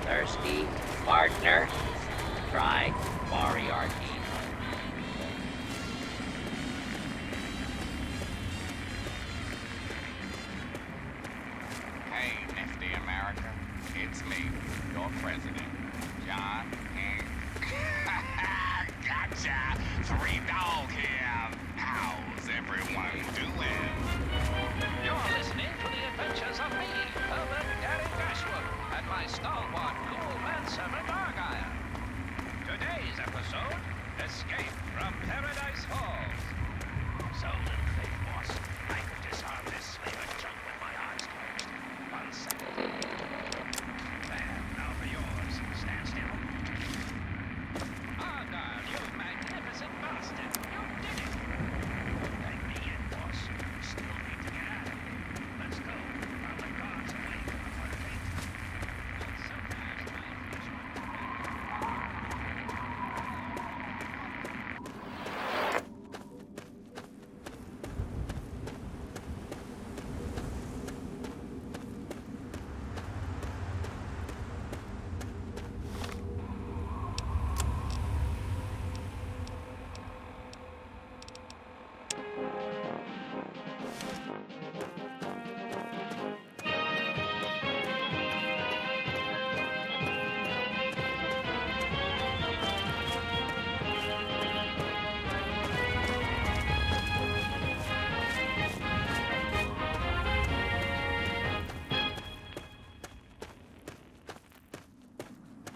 Thirsty partner, try Moriarty. Hey, nifty America, it's me, your president, John Hank. Gotcha! 3-Dog here. How's everyone doing? You're listening to the adventures of me, Herbert Gary Dashwood, and my stalwart cool manservant Argyle. Today's episode, Escape from Paradise Falls. So, little thing, boss, I could disarm this slaver junk with my eyes closed. 1 second. There, now for yours. Stand still. Argyle, you magnificent bastard. You did it. Don't let me in, boss. You still need to get out of here. Let's go. While the guards are waiting for the gate. Sometimes my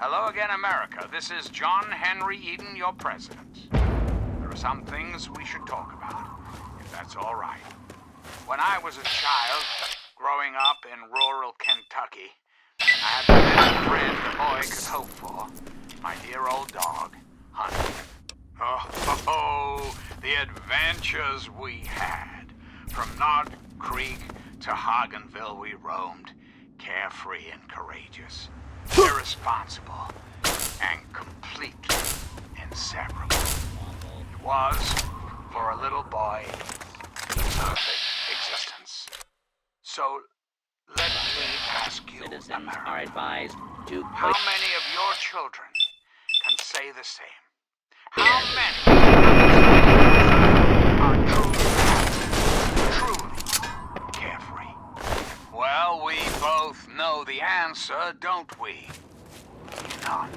Hello again, America. This is John Henry Eden, your president. There are some things we should talk about, if that's all right. When I was a child, growing up in rural Kentucky, I had the best friend a boy could hope for. My dear old dog, Honey. Oh, the adventures we had. From Knott Creek to Hagenville we roamed, carefree and courageous. Irresponsible and completely inseparable. It was, for a little boy, the perfect existence. So, let me ask you, Citizens America, are advised to how put many of your children can say the same? How many are truly carefree? Well, we both know the answer, don't we? None.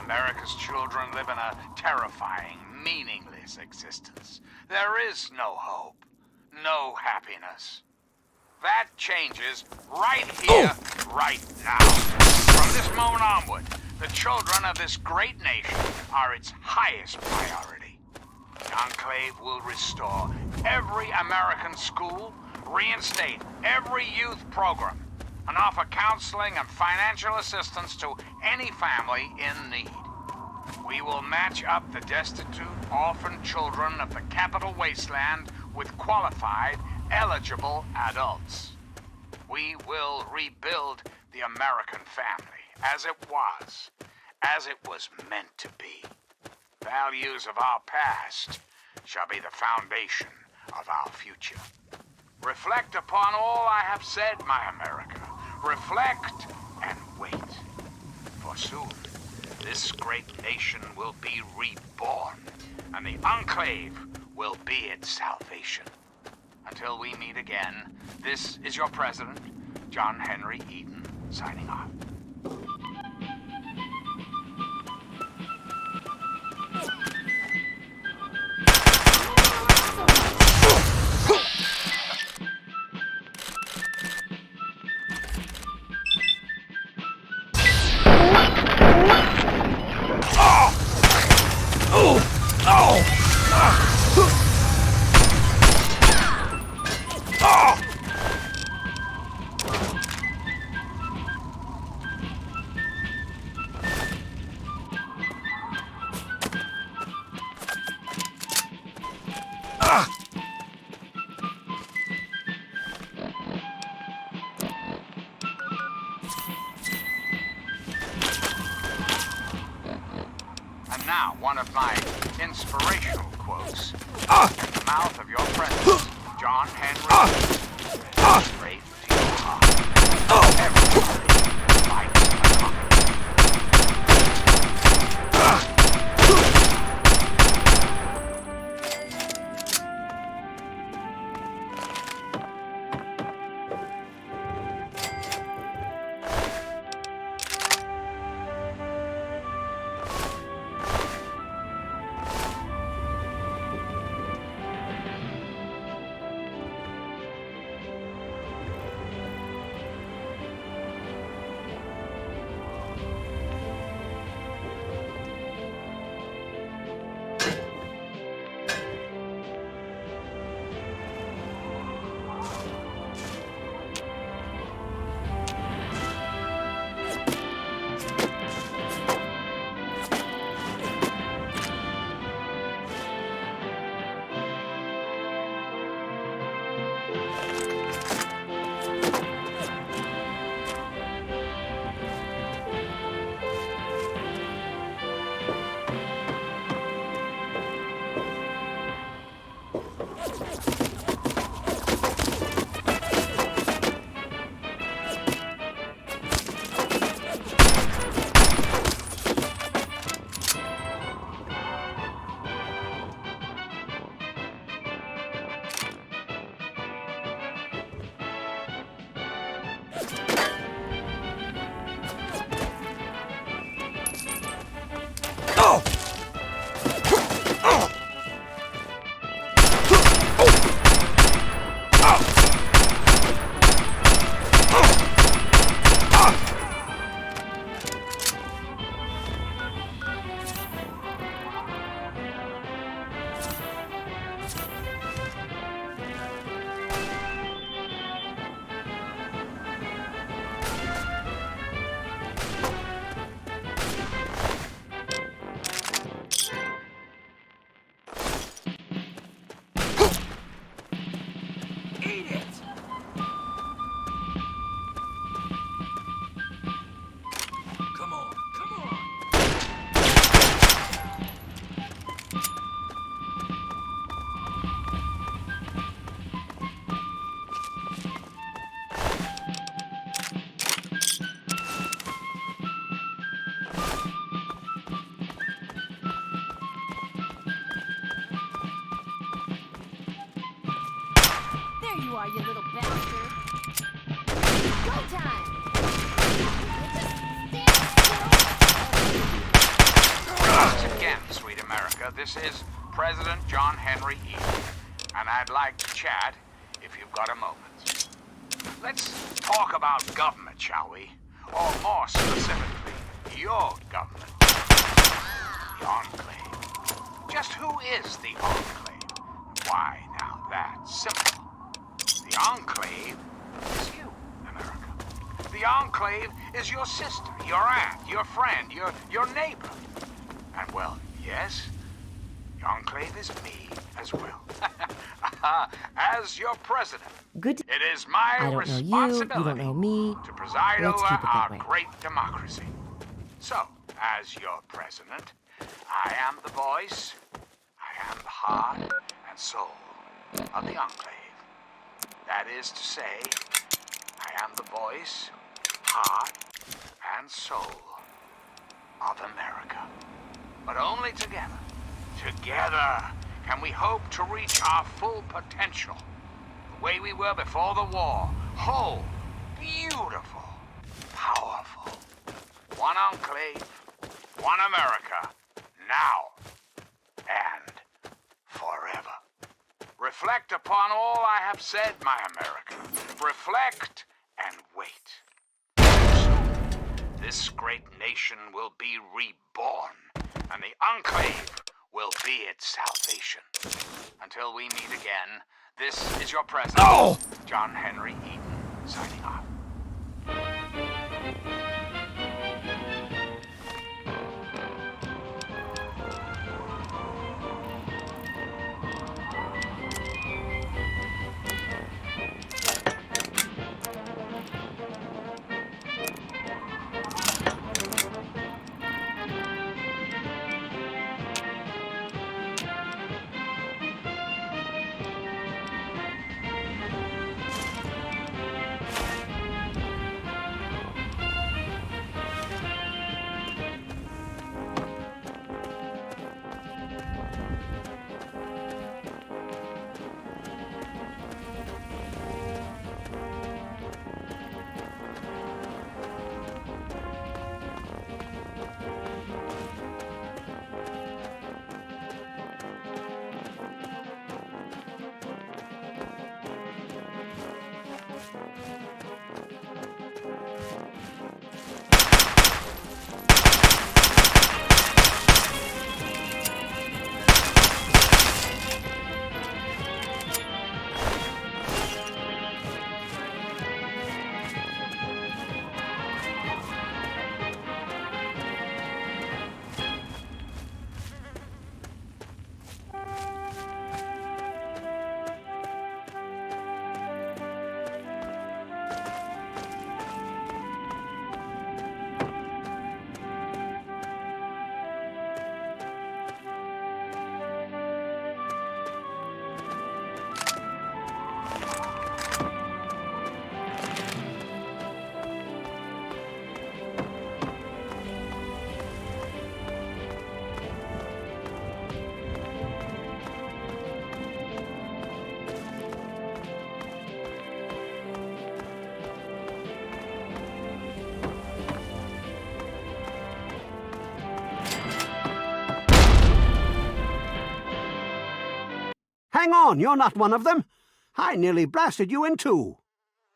America's children live in a terrifying, meaningless existence. There is no hope, no happiness. That changes right here, right now. From this moment onward, the children of this great nation are its highest priority. The Enclave will restore every American school, reinstate every youth program, and offer counseling and financial assistance to any family in need. We will match up the destitute, orphan children of the capital wasteland with qualified, eligible adults. We will rebuild the American family as it was meant to be. Values of our past shall be the foundation of our future. Reflect upon all I have said, my America. Reflect and wait. For soon, this great nation will be reborn, and the Enclave will be its salvation. Until we meet again, this is your president, John Henry Eden, signing off. Now, one of my inspirational quotes. In the mouth of your president, John Henry. Straight to your heart. Everybody fights for democracy. There you are, you little bastard. Go time! Once again, sweet America, this is President John Henry Eden, and I'd like to chat if you've got a moment. Let's talk about government, shall we? Or more specifically, your government. The Enclave. Just who is the Enclave? Why, now that's simple. The Enclave is you, America. The Enclave is your sister, your aunt, your friend, your neighbor. And well, yes, the Enclave is me as well. As your president, Good. it is my I don't know you. responsibility You don't know me. to preside Let's over keep it that our way. great democracy. So, as your president, I am the voice, I am the heart and soul of the Enclave. That is to say, I am the voice, heart, and soul of America. But only together, together can we hope to reach our full potential. The way we were before the war. Whole, beautiful, powerful. One Enclave, one America, now and forever. Reflect upon all I have said, my America. Reflect and wait. Soon, this great nation will be reborn, and the Enclave will be its salvation. Until we meet again, this is your president, John Henry Eden, signing off. Hang on, you're not one of them. I nearly blasted you in two.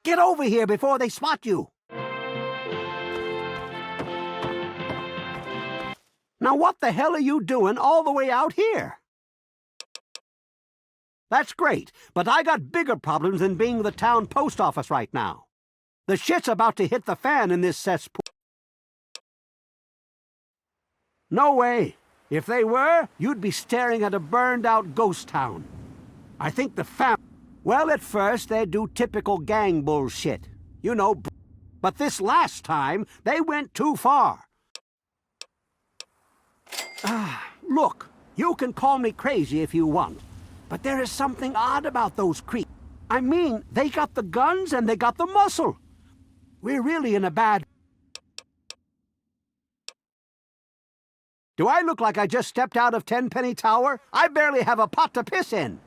Get over here before they spot you. Now what the hell are you doing all the way out here? That's great, but I got bigger problems than being the town post office right now. The shit's about to hit the fan in this cesspool. No way. If they were, you'd be staring at a burned-out ghost town. I think the well, at first, they'd do typical gang bullshit. You know, but this last time, they went too far. Look, you can call me crazy if you want, but there is something odd about those creeps. I mean, they got the guns and they got the muscle. We're really in a bad... Do I look like I just stepped out of Tenpenny Tower? I barely have a pot to piss in.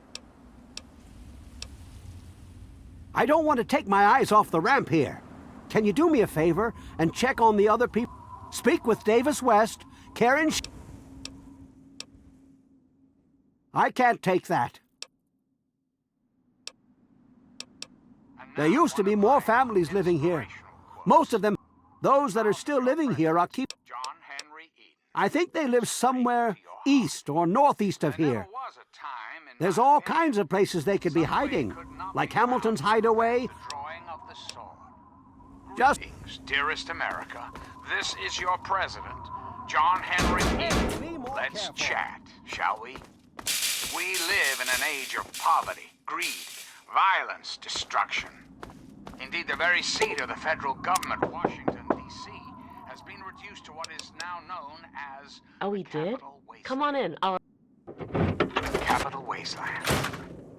I don't want to take my eyes off the ramp here. Can you do me a favor and check on the other people? Speak with Davis West, Karen I can't take that. There used to be more families living here. Most of them, those that are still living here, are I think they live somewhere east or northeast of here. There's all kinds of places they could be hiding, like Hamilton's Hideaway. Just... Dearest America, this is your president, John Henry Eden. Let's chat, shall we? We live in an age of poverty, greed, violence, destruction. Indeed, the very seat of the federal government, Washington, D.C., has been reduced to what is now known as... Oh, he did? Come on in. Capital Wasteland.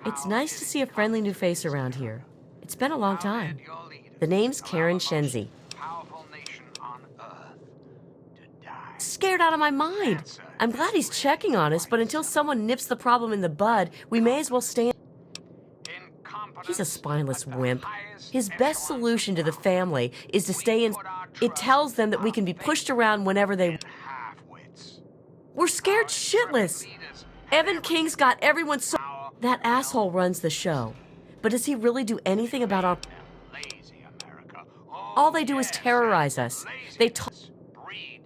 It's nice to see a friendly new face around here. It's been a long time. The name's Karen Shenzi. Scared out of my mind. I'm glad he's checking on us, but until someone nips the problem in the bud, we may as well stay in. He's a spineless wimp. His best solution to the family is to stay in. It tells them that we can be pushed around whenever they... We're scared shitless. Evan King's got everyone so... That asshole runs the show. But does he really do anything about our... All they do is terrorize us. They talk...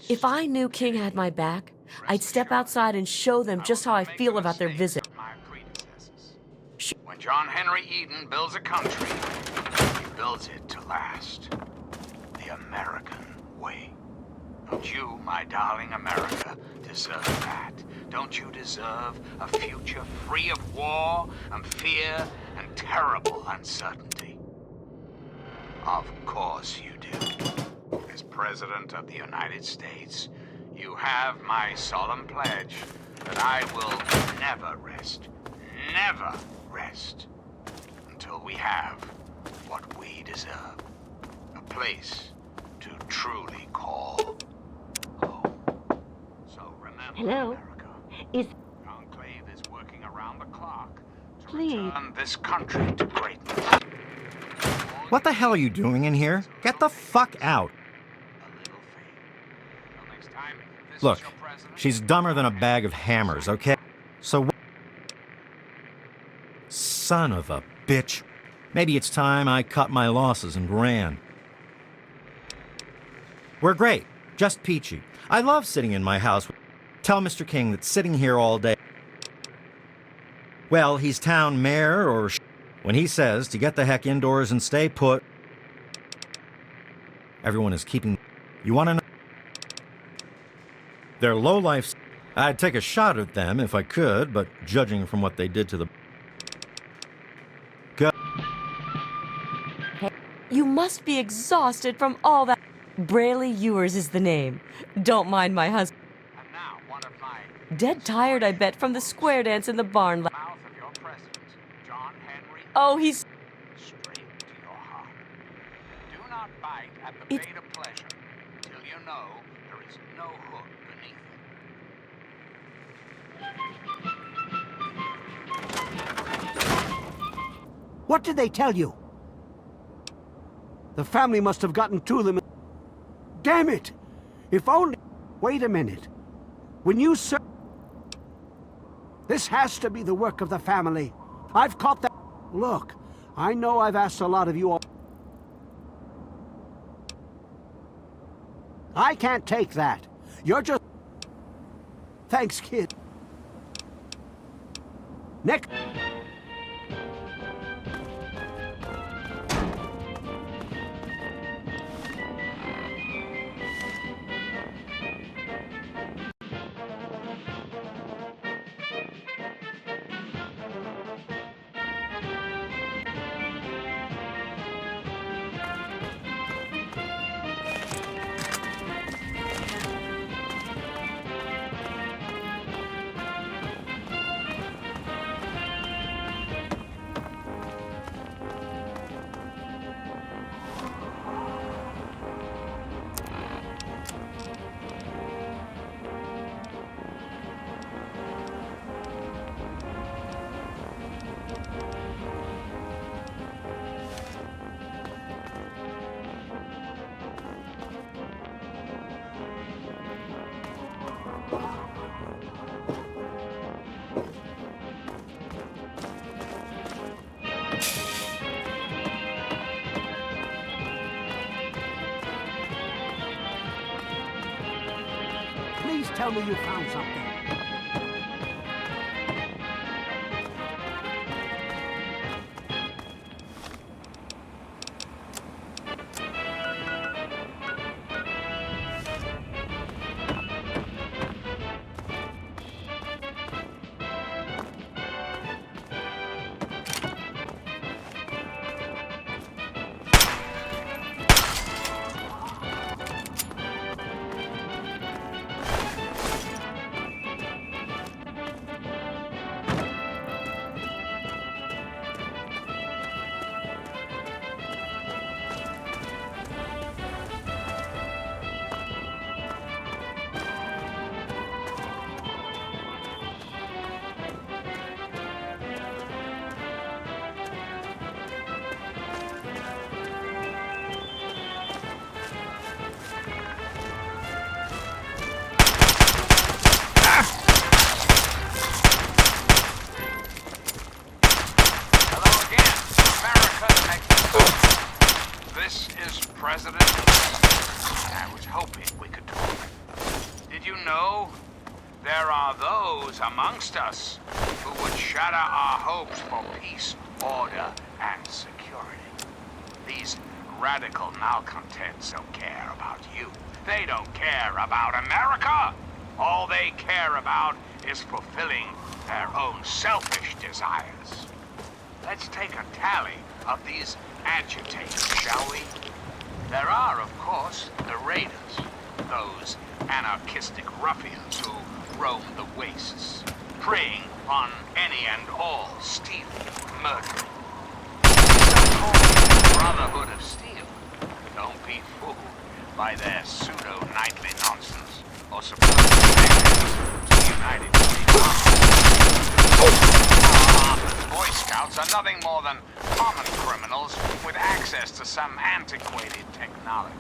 If I knew King had my back, I'd step outside and show them just how I feel about their visit. When John Henry Eden builds a country, he builds it to last. The American way. Don't you, my darling America, deserve that? Don't you deserve a future free of war and fear and terrible uncertainty? Of course you do. As President of the United States, you have my solemn pledge that I will never rest, until we have what we deserve. A place to truly call home. So remember, Hello? America, Is... Conclave is working around the clock to Please. return this country to greatness. What the hell are you doing in here? Get the fuck out. Look, she's dumber than a bag of hammers, okay? So... Son of a bitch. Maybe it's time I cut my losses and ran. We're great. Just peachy. I love sitting in my house. Tell Mr. King that sitting here all day... Well, he's town mayor or... When he says to get the heck indoors and stay put... Everyone is keeping... You want to know? They're lowlifes. I'd take a shot at them if I could, but judging from what they did to the... Go. Hey, you must be exhausted from all that... Braley Ewers is the name. Don't mind my husband. And now, one of my... Dead tired, I bet, from the square dance in the barn. Mouth of your president, John Henry... Oh, he's... Straight to your heart. Do not bite at the bait of pleasure till you know there is no hook beneath it. What did they tell you? The family must have gotten to them. Damn it! If only... Wait a minute. When you... This has to be the work of the family. I've caught that. Look, I know I've asked a lot of you all. I can't take that. You're just... Thanks, kid. Nick? Please tell me you found something. President, I was hoping we could talk. Did you know there are those amongst us who would shatter our hopes for peace, order, and security? These radical malcontents don't care about you. They don't care about America. All they care about is fulfilling their own selfish desires. Let's take a tally of these agitators, shall we? There are, of course, the raiders, those anarchistic ruffians who roam the wastes, preying on any and all stealing, murdering. The Brotherhood of Steel. Don't be fooled by their pseudo-knightly nonsense or supposed connections to the United States Army. Boy Scouts are nothing more than common criminals with access to some antiquated technology.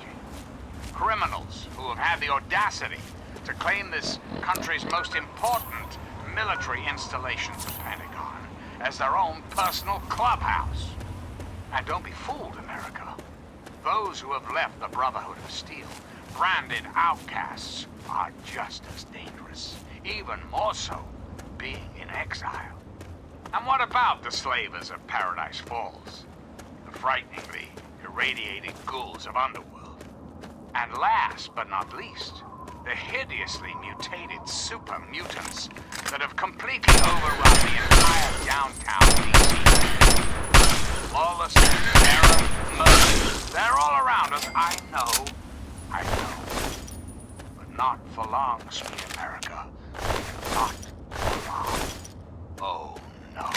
Criminals who have had the audacity to claim this country's most important military installation, the Pentagon, as their own personal clubhouse. And don't be fooled, America. Those who have left the Brotherhood of Steel, branded outcasts, are just as dangerous, even more so, being in exile. And what about the slavers of Paradise Falls? The frighteningly irradiated ghouls of Underworld? And last but not least, the hideously mutated super mutants that have completely overrun the entire downtown DC. Lawlessness, terror, murder, they're all around us. I know. But not for long, sweet America. Not for long. Oh, no.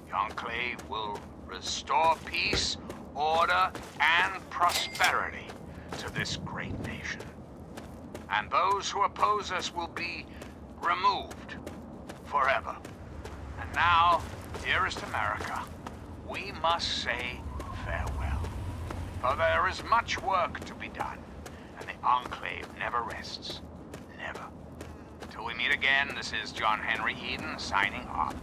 The Enclave will restore peace, order, and prosperity to this great nation. And those who oppose us will be removed forever. And now, dearest America, we must say farewell. For there is much work to be done, and the Enclave never rests. Never. Until we meet again, this is John Henry Eden signing off.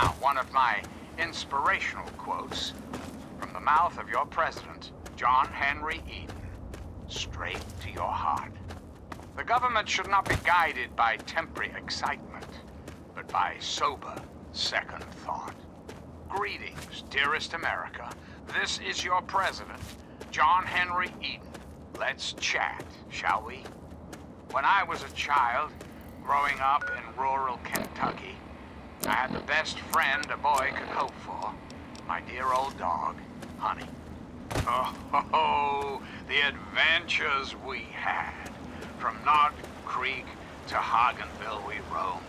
now, one of my inspirational quotes from the mouth of your president, John Henry Eden, straight to your heart. The government should not be guided by temporary excitement, but by sober second thought. Greetings, dearest America. This is your president, John Henry Eden. Let's chat, shall we? When I was a child, growing up in rural Kentucky, I had the best friend a boy could hope for, my dear old dog, Honey. Oh, the adventures we had. From Knott Creek to Hagenville we roamed,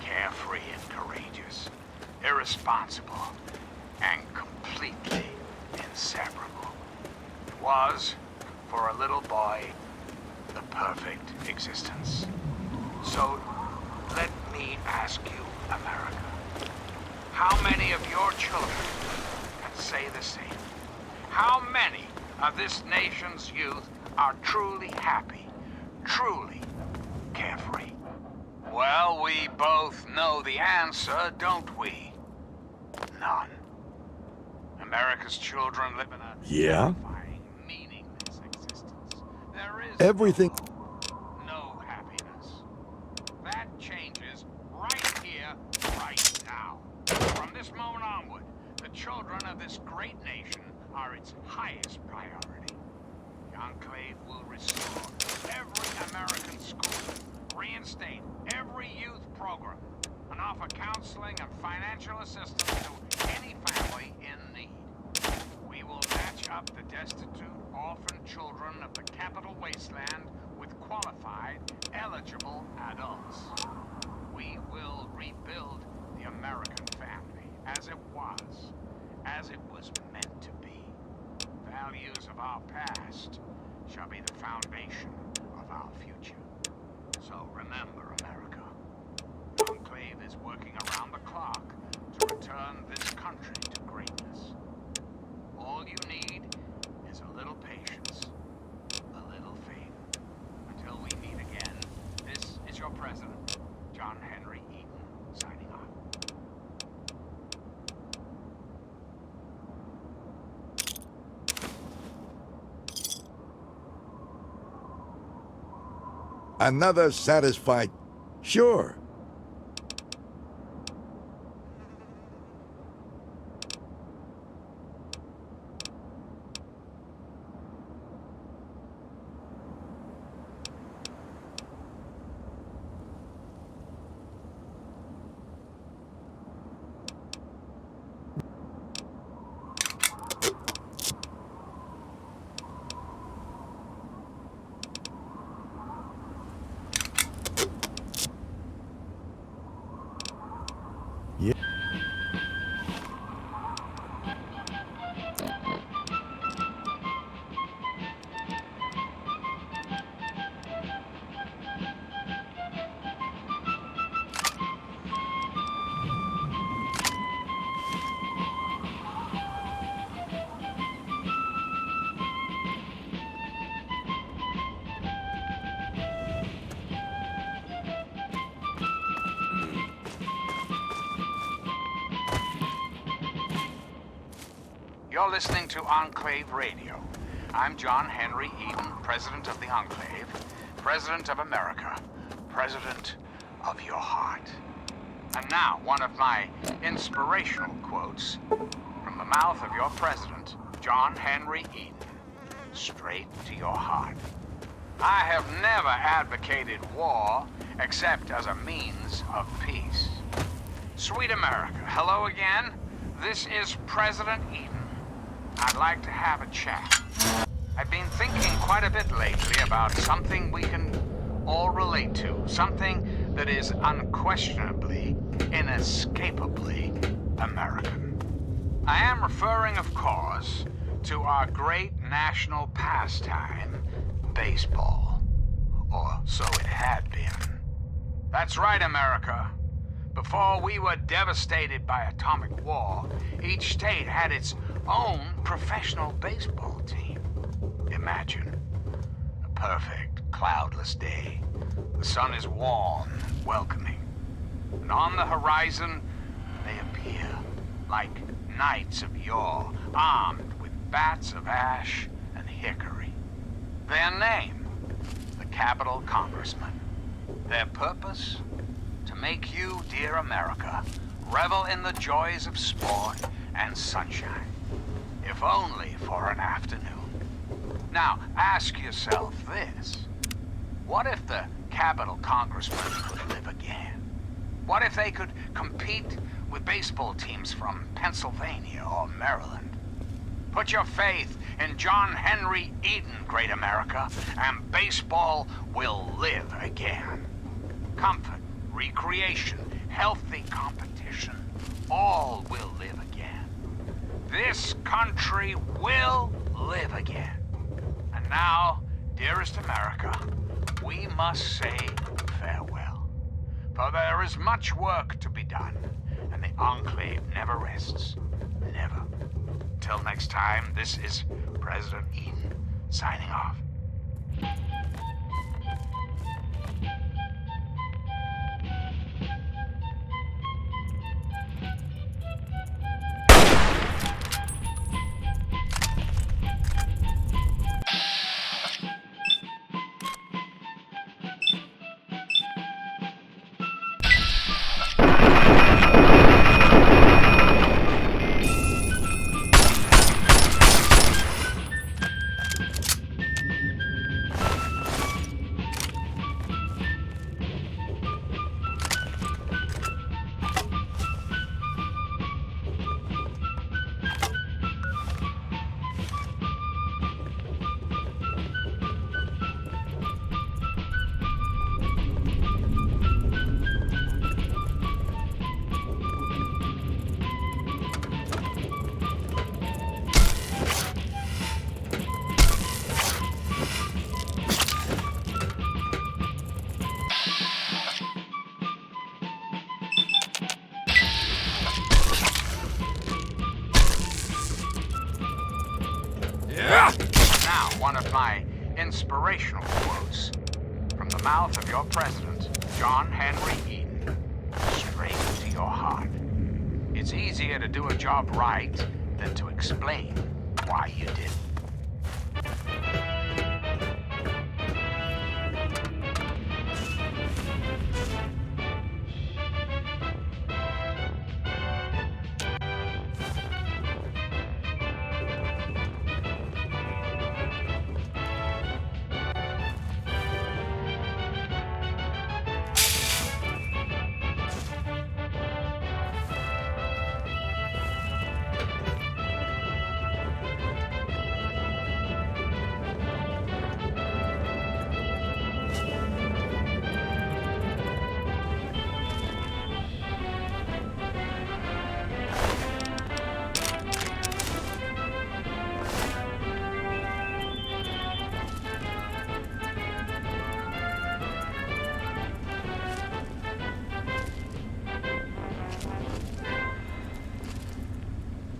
carefree and courageous, irresponsible, and completely inseparable. It was, for a little boy, the perfect existence. So, let me ask you, America, how many of your children can say the same? How many of this nation's youth are truly happy, truly carefree? Well, we both know the answer, don't we? None. America's children live in a terrifying, meaningless existence. There is Everything. no happiness. That changes right here, right now. From this moment onward, the children of this great nation are its highest priority. The Enclave will restore every American school, reinstate every youth program, and offer counseling and financial assistance to any family in need. We will match up the destitute, orphan children of the capital wasteland with qualified, eligible adults. We will rebuild the American family as it was meant to be. Values of our past shall be the foundation of our future. So remember, America, the Enclave is working around the clock to return this country to greatness. All you need is a little patience, a little faith. Until we meet again, this is your president, John Henry Eden, signing off. Another satisfied. Sure. You're listening to Enclave Radio. I'm John Henry Eden, President of the Enclave, President of America, President of your heart. And now, one of my inspirational quotes from the mouth of your President, John Henry Eden, straight to your heart. I have never advocated war except as a means of peace. Sweet America, hello again. This is President Eden. I'd like to have a chat. I've been thinking quite a bit lately about something we can all relate to, something that is unquestionably, inescapably American. I am referring, of course, to our great national pastime, baseball. Or so it had been. That's right, America. Before we were devastated by atomic war, each state had its own professional baseball team. Imagine a perfect, cloudless day. The sun is warm, welcoming. And on the horizon, they appear here, like knights of yore, armed with bats of ash and hickory. Their name, the Capitol Congressmen. Their purpose, to make you, dear America, revel in the joys of sport and sunshine, if only for an afternoon. Now, ask yourself this. What if the Capitol Congressmen could live again? What if they could compete with baseball teams from Pennsylvania or Maryland? Put your faith in John Henry Eden, great America, and baseball will live again. Comfort, recreation, healthy competition, all will live again. This country will live again. And now, dearest America, we must say farewell. For there is much work to be done, and the Enclave never rests. Never. Till next time, this is President Eden signing off. Now, one of my inspirational quotes from the mouth of your president, John Henry Eden, straight to your heart. It's easier to do a job right than to explain why you did.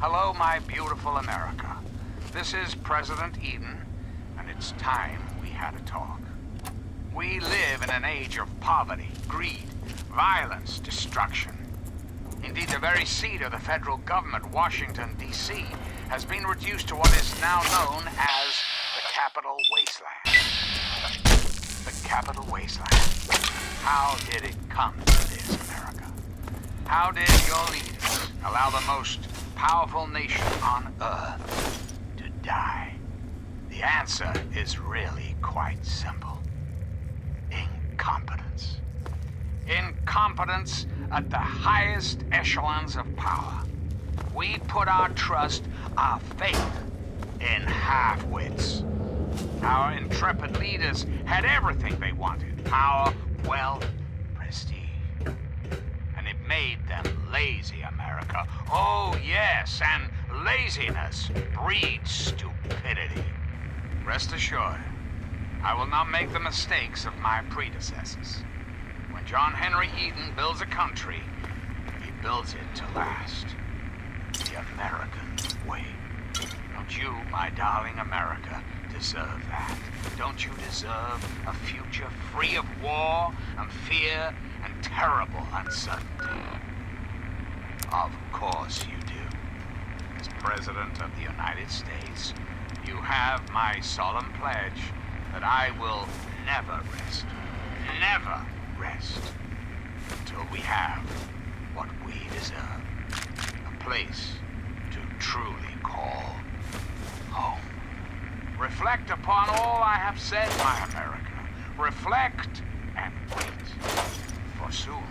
Hello, my beautiful America. This is President Eden, and it's time we had a talk. We live in an age of poverty, greed, violence, destruction. Indeed, the very seat of the federal government, Washington, D.C., has been reduced to what is now known as the Capital Wasteland. The Capital Wasteland. How did it come to this, America? How did your leaders allow the most powerful nation on Earth to die? The answer is really quite simple. Incompetence. Incompetence at the highest echelons of power. We put our trust, our faith, in half-wits. Our intrepid leaders had everything they wanted: power, wealth, prestige. And it made them lazy, America. Oh, yes, and laziness breeds stupidity. Rest assured, I will not make the mistakes of my predecessors. When John Henry Eden builds a country, he builds it to last. The American way. Don't you, my darling America, deserve that? Don't you deserve a future free of war and fear and terrible uncertainty? Of course you do. As President of the United States, you have my solemn pledge that I will never rest, until we have what we deserve. A place to truly call home. Reflect upon all I have said, my America. Reflect and wait. For soon,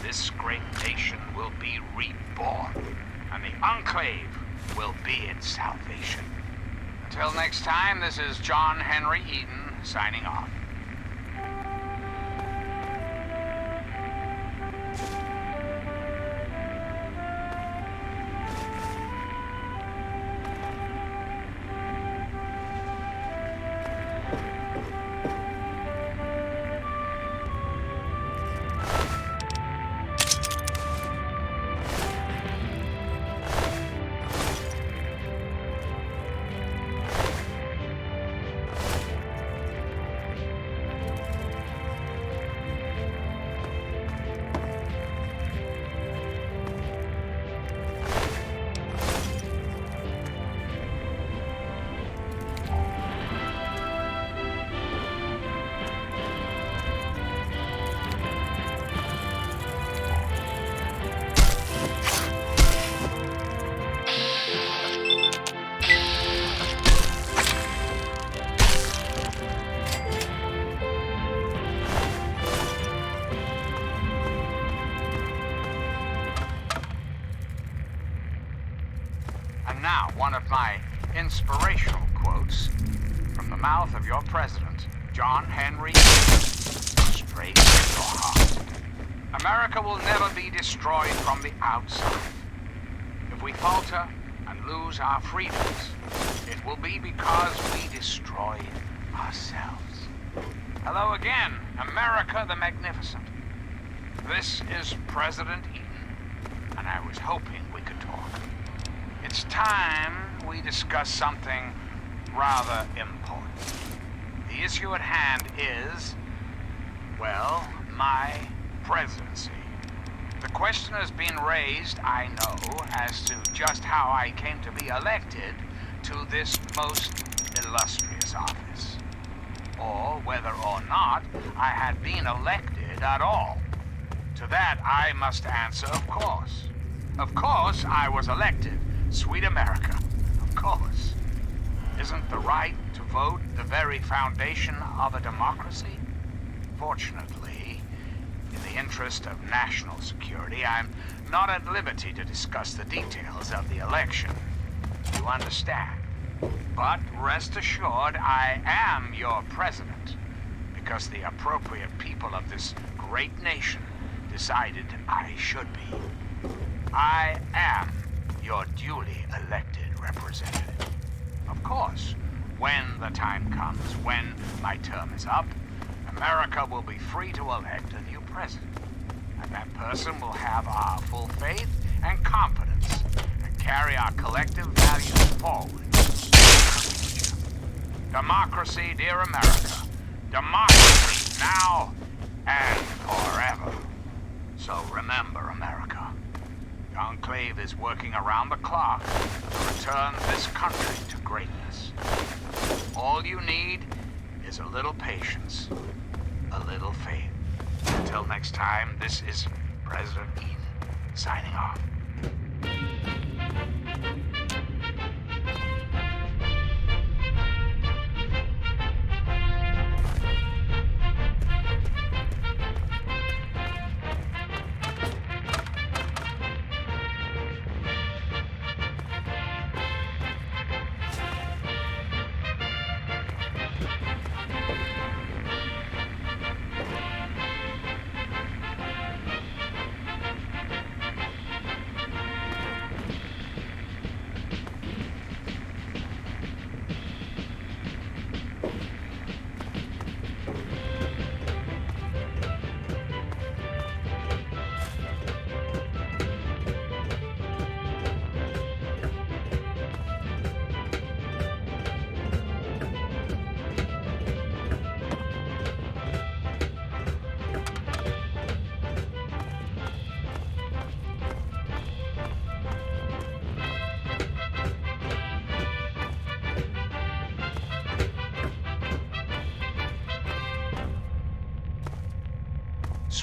this great nation will be reborn, and the Enclave will be its salvation. Until next time, this is John Henry Eden signing off. Now, one of my inspirational quotes from the mouth of your president, John Henry Eden, straight to your heart. America will never be destroyed from the outside. If we falter and lose our freedoms, it will be because we destroyed ourselves. Hello again, America the Magnificent. This is President Eden, and I was hoping we could talk. It's time we discuss something rather important. The issue at hand is, well, my presidency. The question has been raised, I know, as to just how I came to be elected to this most illustrious office, or whether or not I had been elected at all. To that I must answer, of course. Of course I was elected. Sweet America, of course. Isn't the right to vote the very foundation of a democracy? Fortunately, in the interest of national security, I'm not at liberty to discuss the details of the election. You understand? But rest assured, I am your president, because the appropriate people of this great nation decided I should be. I am your duly elected representative. Of course, when the time comes, when my term is up, America will be free to elect a new president. And that person will have our full faith and confidence and carry our collective values forward. Democracy, dear America. Democracy now and forever. So remember, America. The Enclave is working around the clock to return this country to greatness. All you need is a little patience, a little faith. Until next time, this is President Eden, signing off.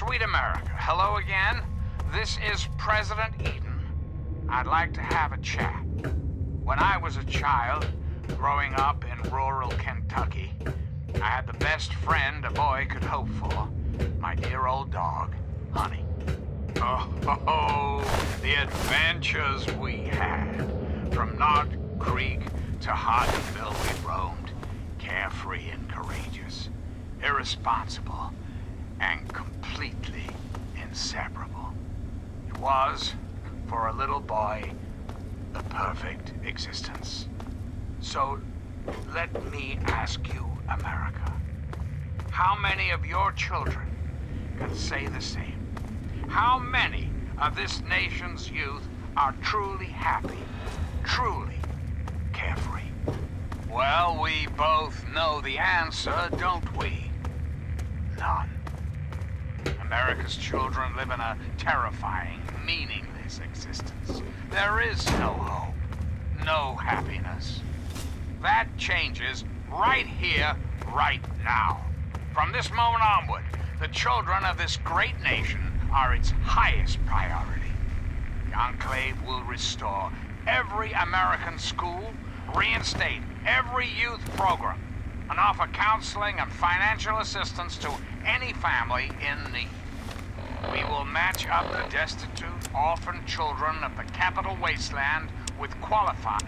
Sweet America, hello again. This is President Eden. I'd like to have a chat. When I was a child, growing up in rural Kentucky, I had the best friend a boy could hope for. My dear old dog, Honey. Oh, the adventures we had. From Knot Creek to Hodgenville we roamed, carefree and courageous, irresponsible, and completely inseparable. It was, for a little boy, the perfect existence. So, let me ask you, America, how many of your children can say the same? How many of this nation's youth are truly happy, truly carefree? Well, we both know the answer, don't we? None. America's children live in a terrifying, meaningless existence. There is no hope, no happiness. That changes right here, right now. From this moment onward, the children of this great nation are its highest priority. The Enclave will restore every American school, reinstate every youth program, and offer counseling and financial assistance to any family in need. We will match up the destitute, orphan children of the capital wasteland with qualified...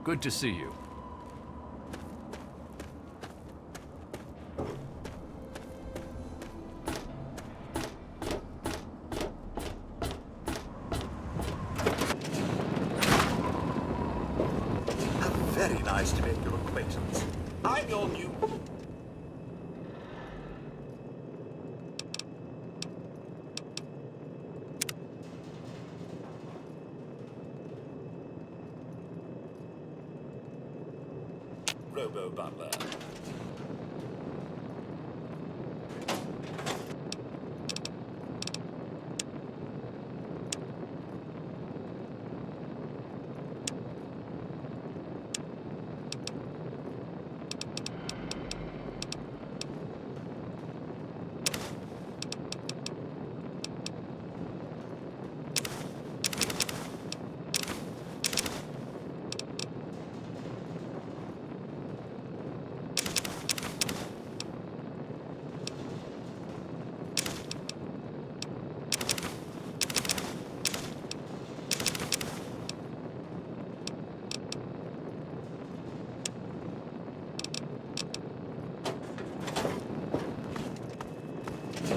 Good to see you. Very nice to make your acquaintance. I'm your new... Robo-butler.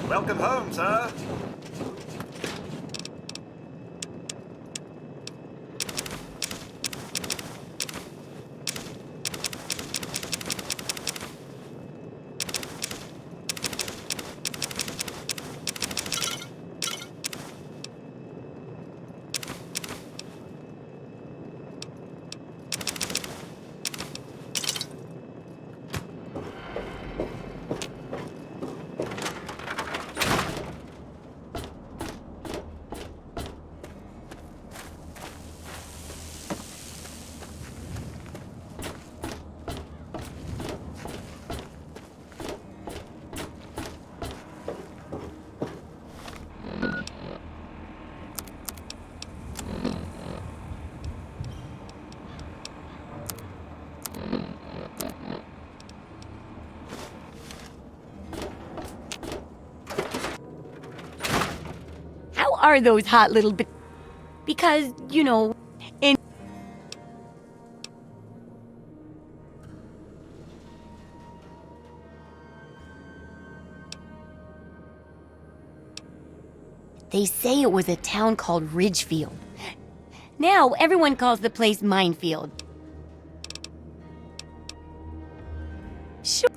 Welcome home, sir. How are those hot little because, you know, in... They say it was a town called Ridgefield. Now everyone calls the place Minefield. Sure.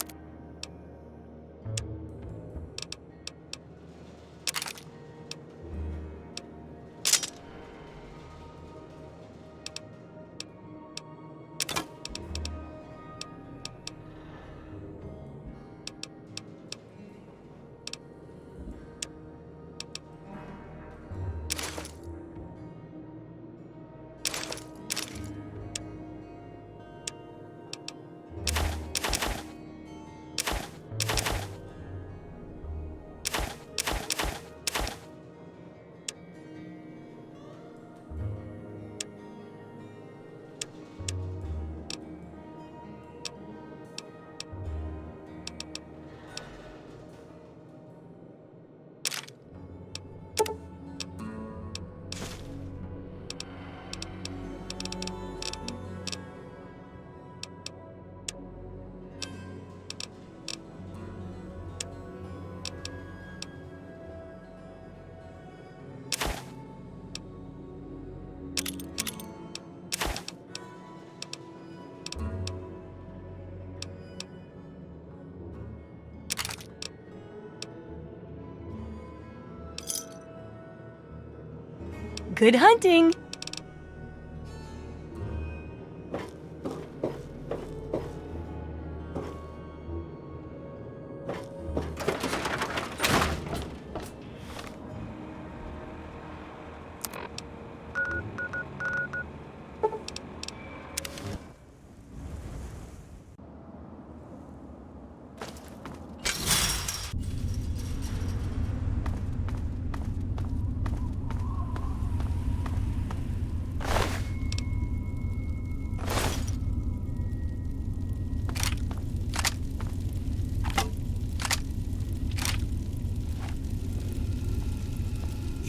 Good hunting!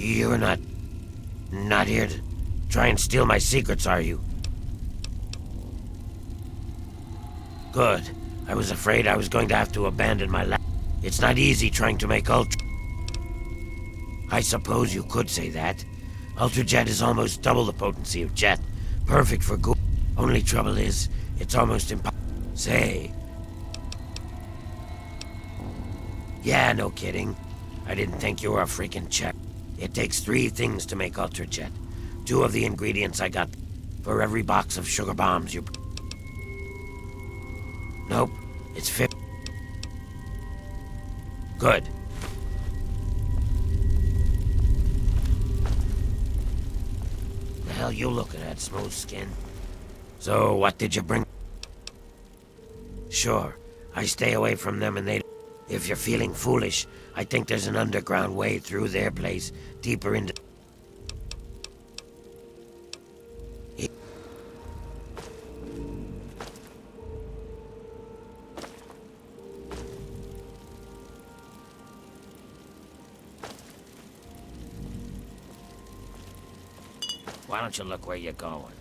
You're not here to try and steal my secrets, are you? Good. I was afraid I was going to have to abandon my lab. It's not easy trying to make Ultra... I suppose you could say that. Ultrajet is almost double the potency of Jet. Perfect for ghoul. Only trouble is, it's almost impossible. Say... Yeah, no kidding. I didn't think you were a freaking check. It takes 3 things to make Ultrajet. 2 of the ingredients I got for every box of sugar bombs you... Nope, it's 50. Good. The hell you looking at, smooth skin? So, what did you bring? Sure, I stay away from them and they... If you're feeling foolish, I think there's an underground way through their place, deeper into... Why don't you look where you're going?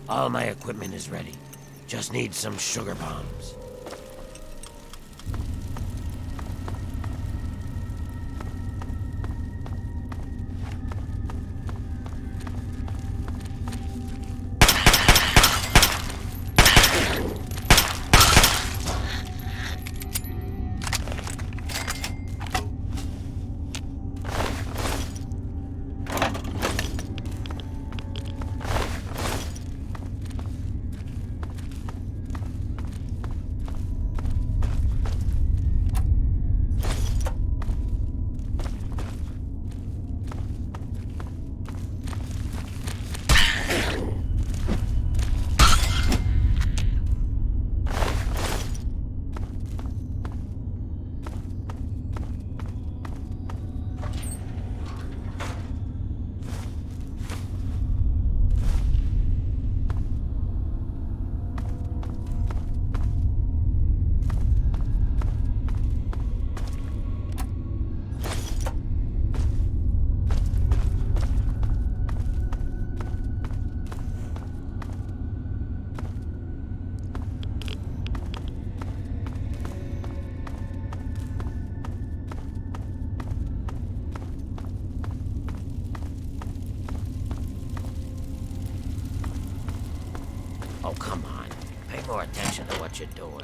All my equipment is ready. Just need some sugar bombs. Oh, come on. Pay more attention to what you're doing.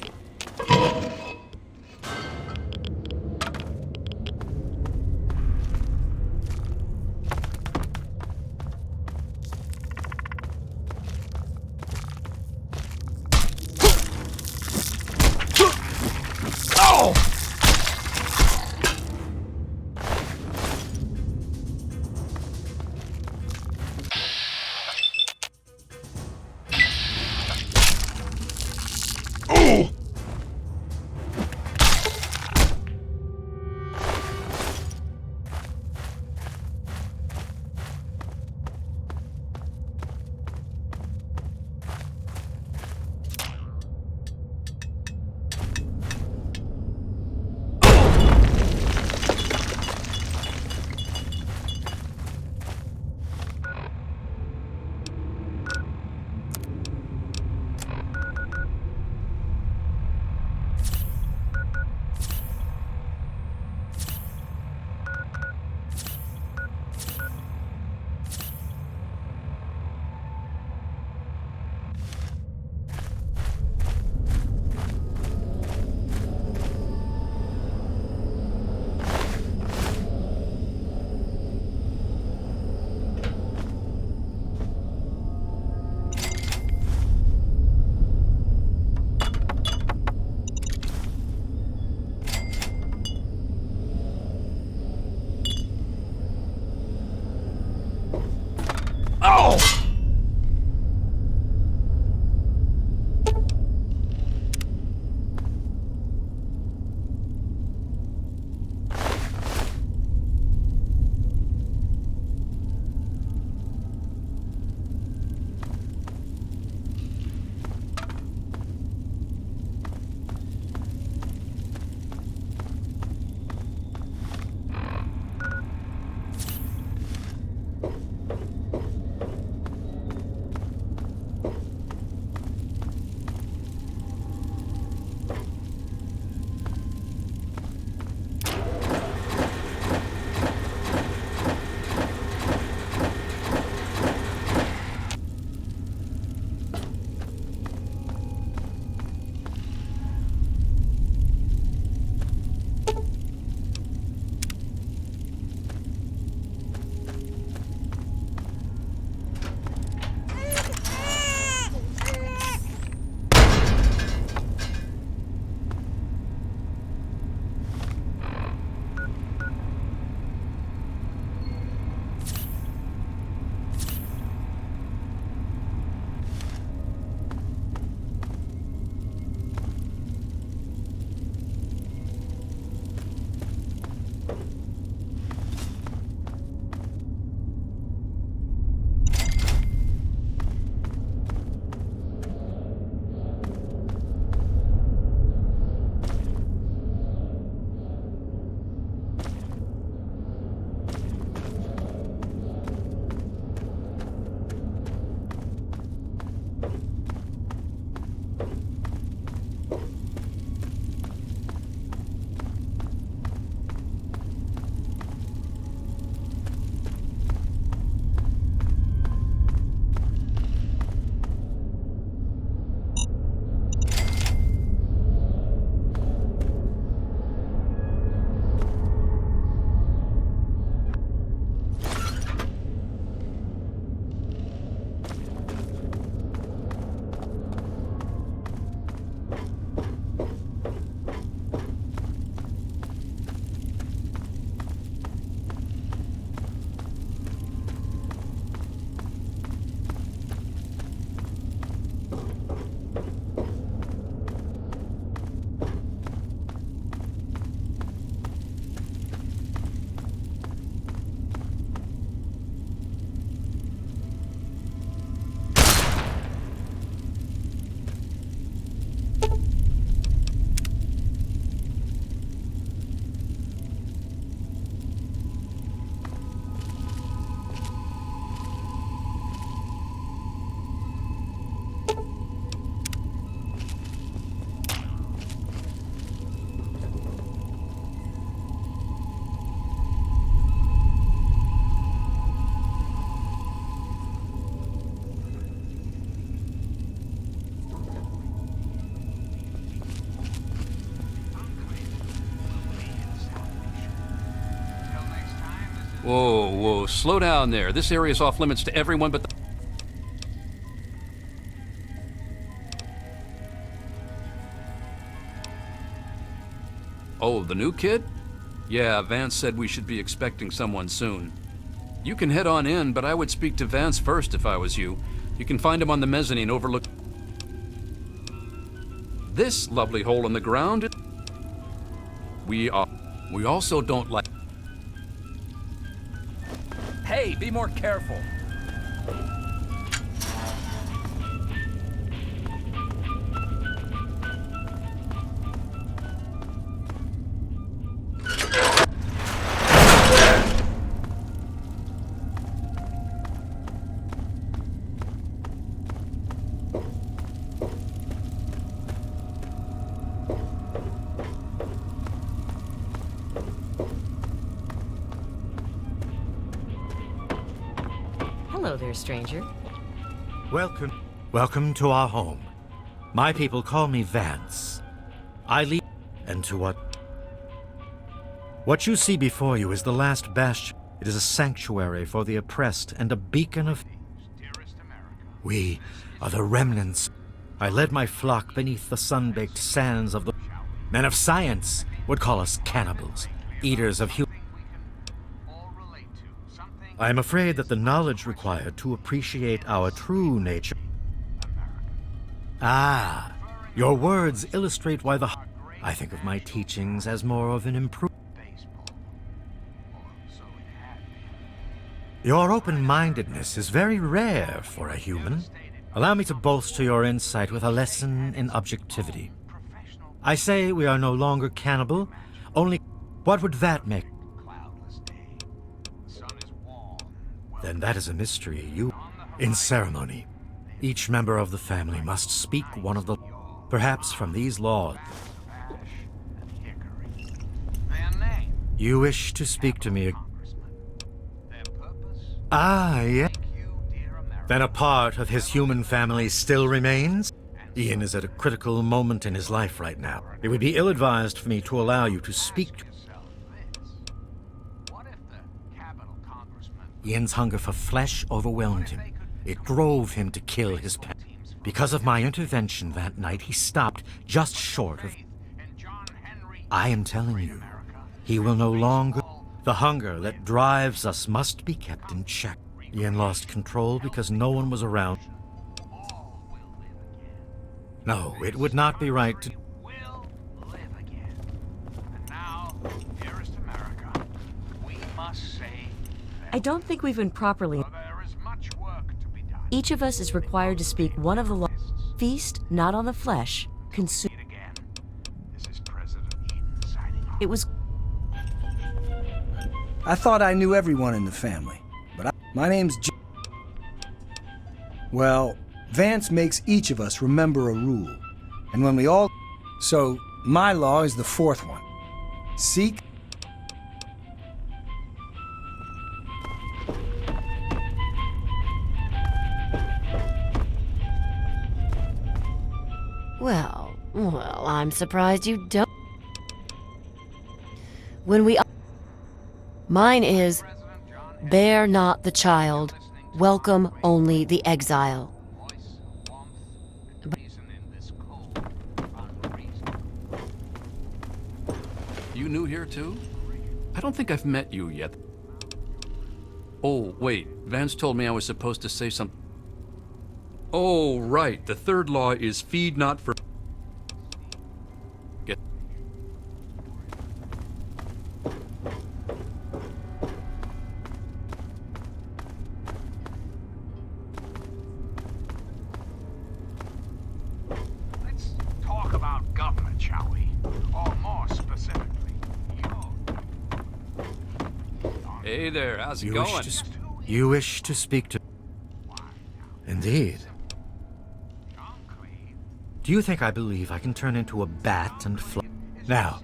whoa. Slow down there. This area is off limits to everyone but the... Oh, the new kid? Yeah, Vance said we should be expecting someone soon. You can head on in, but I would speak to Vance first if I was you. You can find him on the mezzanine overlook... This lovely hole in the ground. We also don't like... Hey, be more careful. Hello there, stranger. Welcome to our home. My people call me Vance. I lead... And to what? What you see before you is the last bastion. It is a sanctuary for the oppressed and a beacon of... We are the remnants. I led my flock beneath the sun-baked sands of the... Men of science would call us cannibals, eaters of human... I am afraid that the knowledge required to appreciate our true nature... Ah, your words illustrate why the... I think of my teachings as more of an improvement. Your open-mindedness is very rare for a human. Allow me to bolster your insight with a lesson in objectivity. I say we are no longer cannibal, only... What would that make? Then that is a mystery. In ceremony, each member of the family must speak one of the... Perhaps from these laws. You wish to speak to me? Ah, yeah. Then a part of his human family still remains? Ian is at a critical moment in his life right now. It would be ill-advised for me to allow you to speak to... Ian's hunger for flesh overwhelmed him. It drove him to kill his pet. Because of my intervention that night, he stopped just short of... I am telling you, he will no longer... The hunger that drives us must be kept in check. Ian lost control because no one was around. No, it would not be right to... I don't think we've been properly... Each of us is required to speak one of the laws. Feast not on the flesh, consume... It was... I thought I knew everyone in the family, but my name's Well, Vance makes each of us remember a rule, and when we all... So, my law is the fourth one. Seek... Well, I'm surprised you don't. When we... Mine is, bear not the child, welcome only the exile. You new here too? I don't think I've met you yet. Oh, wait, Vance told me I was supposed to say something. Oh, right, the third law is feed not for... Get... Let's talk about government, shall we? Or more specifically, Hey there, how's it going? You wish to speak to... Indeed. Do you think I believe I can turn into a bat and fly? Now,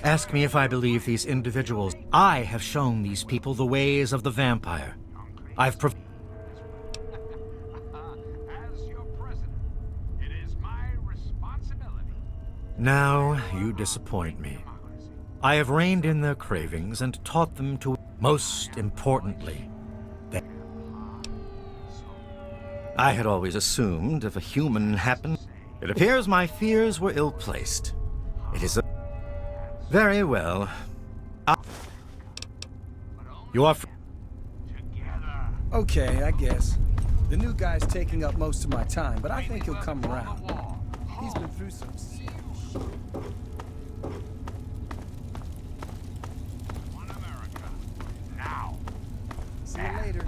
ask me if I believe these individuals. I have shown these people the ways of the vampire. I've prov... As your president, it is my responsibility. Now you disappoint me. I have reined in their cravings and taught them to... Most importantly, I had always assumed if a human happened, it appears my fears were ill-placed. It is a... Very well. You are... Okay, I guess. The new guy's taking up most of my time, but I think he'll come around. He's been through some serious shit. One America. Now. See you later.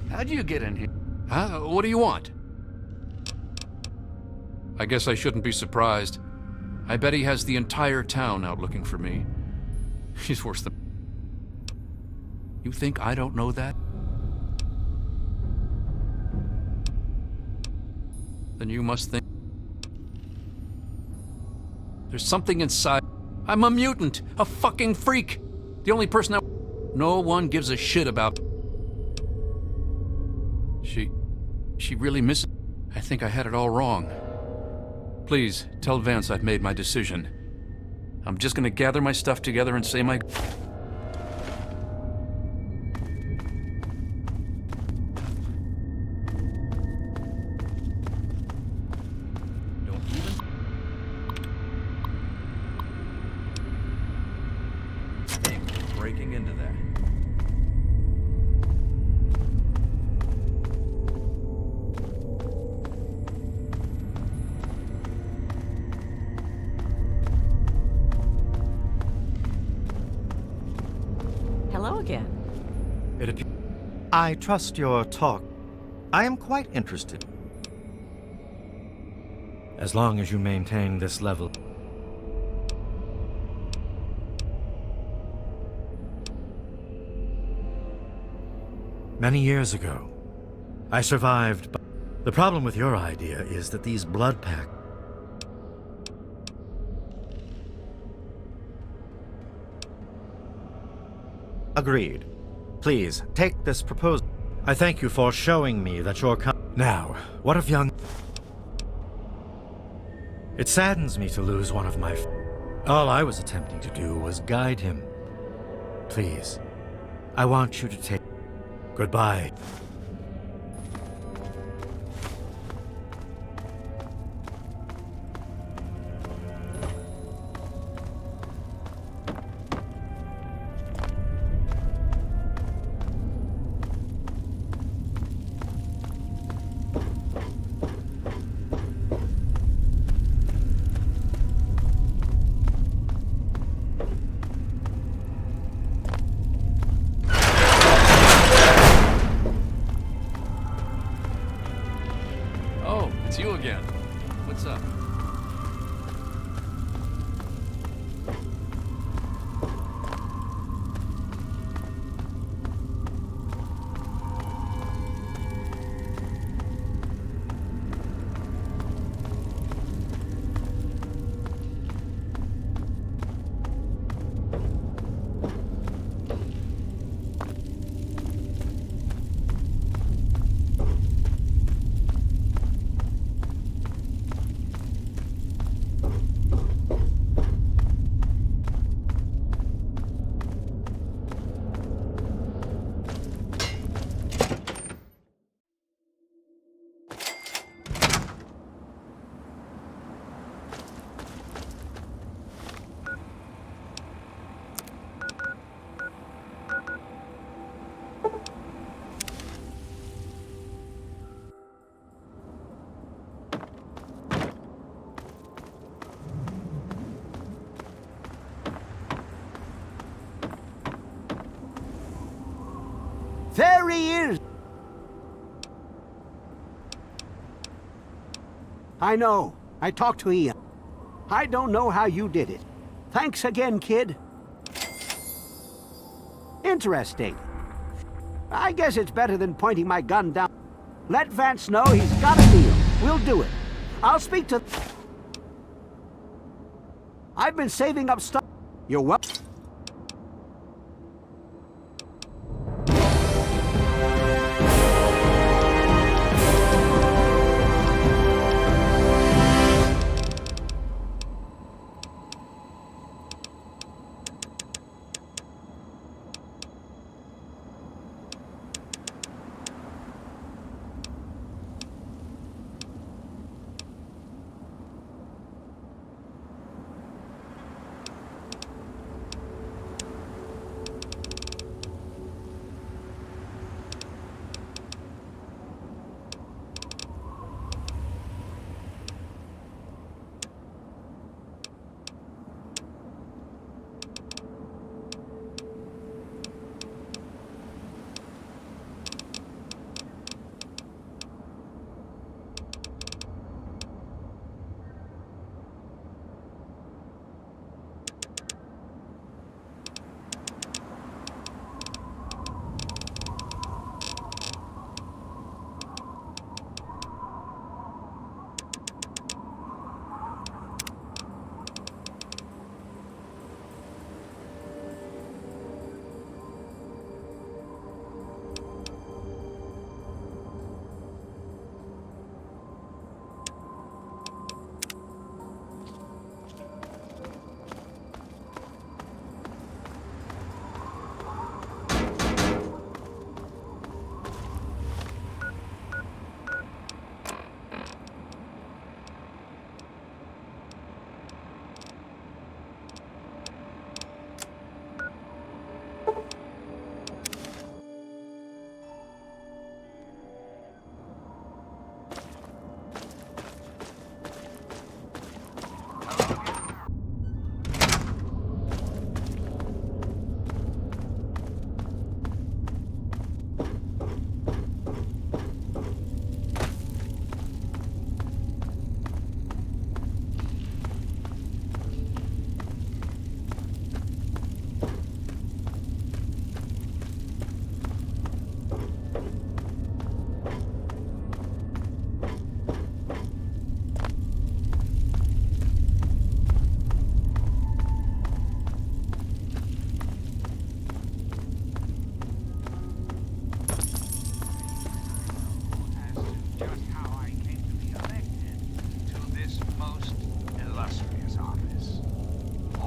How'd you get in here? Huh? What do you want? I guess I shouldn't be surprised. I bet he has the entire town out looking for me. He's worse than... You think I don't know that? Then you must think... There's something inside... I'm a mutant! A fucking freak! The only person I... No one gives a shit about... She really misses... I think I had it all wrong. Please, tell Vance I've made my decision. I'm just gonna gather my stuff together and say my... Don't even... Thanks for breaking into that. Hello again. It appears... I trust your talk. I am quite interested. As long as you maintain this level. Many years ago, I survived. The problem with your idea is that these blood packs... Agreed. Please, take this proposal. I thank you for showing me that you're Now, what of young... It saddens me to lose one of my... All I was attempting to do was guide him. Please, I want you to take... Goodbye. There he is! I know. I talked to Ian. I don't know how you did it. Thanks again, kid. Interesting. I guess it's better than pointing my gun down. Let Vance know he's got a deal. We'll do it. I'll speak to... I've been saving up stuff. You're welcome.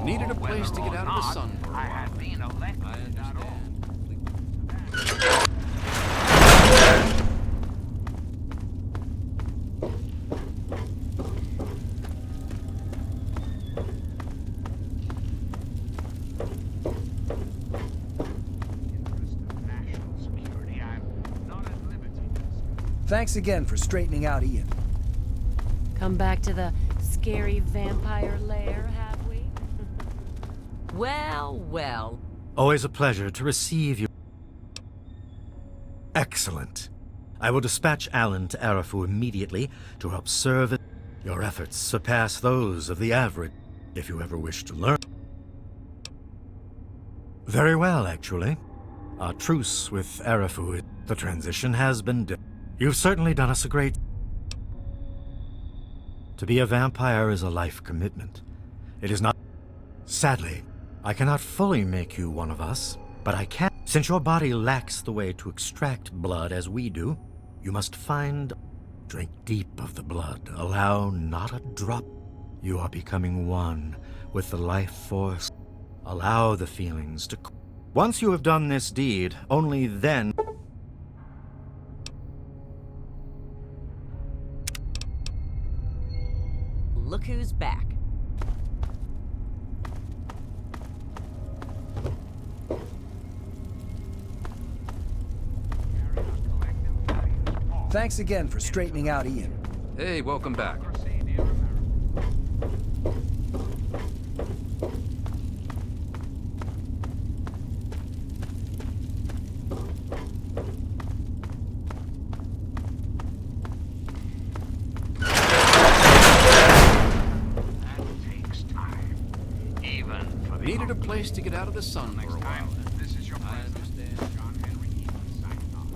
Needed a place to get out of the sun for a while. I had been elected. I understand. Thanks again for straightening out Ian. Come back to the scary vampire lair, have we? Well, well. Always a pleasure to receive you. Excellent. I will dispatch Alan to Arefu immediately to help serve it. Your efforts surpass those of the average, if you ever wish to learn. Very well, actually. Our truce with Arefu, the transition has been You've certainly done us a great... To be a vampire is a life commitment. It is not... Sadly, I cannot fully make you one of us, but I can. Since your body lacks the way to extract blood as we do, you must find... Drink deep of the blood. Allow not a drop. You are becoming one with the life force. Allow the feelings to... Once you have done this deed, only then... Look who's back. Thanks again for straightening out Ian. Hey, welcome back. nice to get out of the sun for a while. This is your I president, understand. John Henry Eaton, signing off.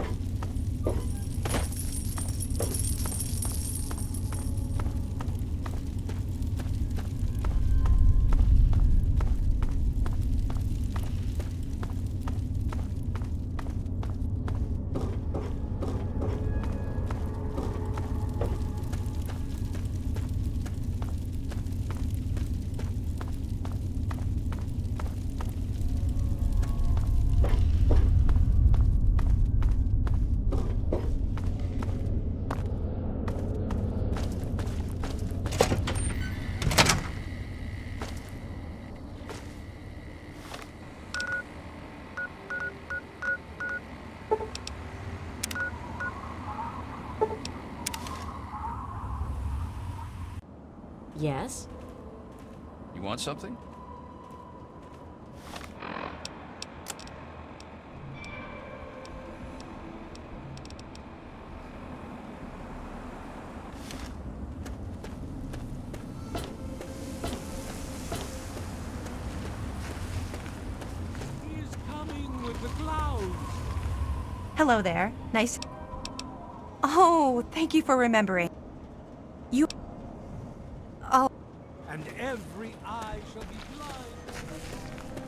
Yes? You want something? He's coming with the clouds. Hello there. Nice. Oh, thank you for remembering. You. Oh. And every eye shall be blind.